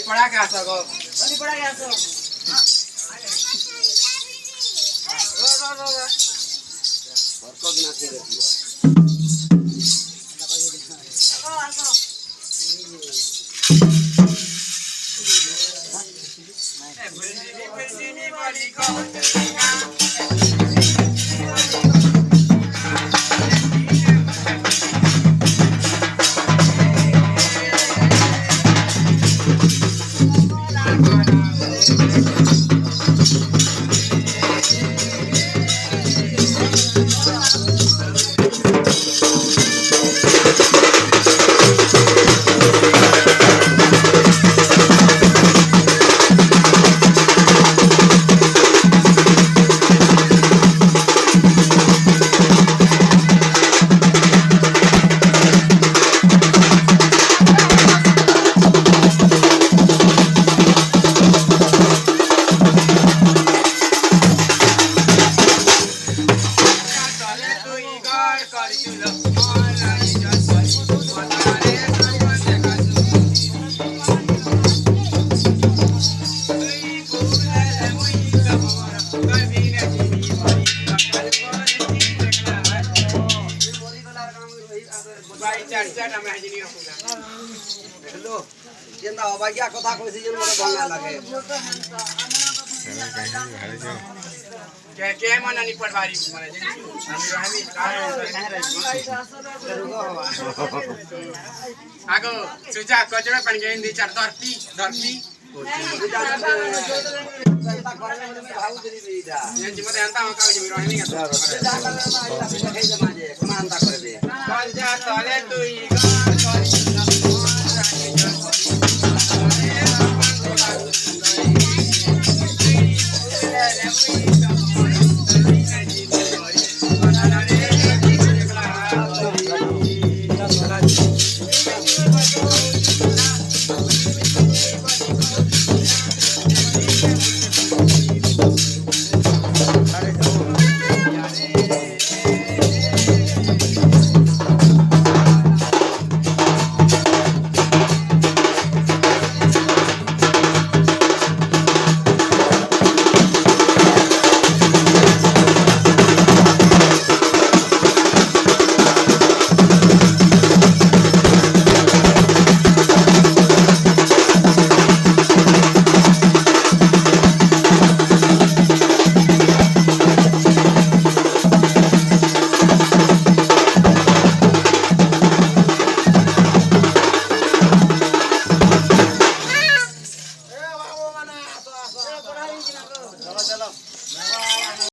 पड़ा क्या सको पड़ा क्या सो और ना ठीक है हेलो केंदा अबागिया कथा कइसी जन मोर भंगा लागे के मनानी पटवारी माने हामी आगो सुजा कचरा पानी के दी चार धरती धरती जनता करने में भाऊ देली बेटा ये जी मते अंता का जी रहनी का मानता कर दे कल जा तले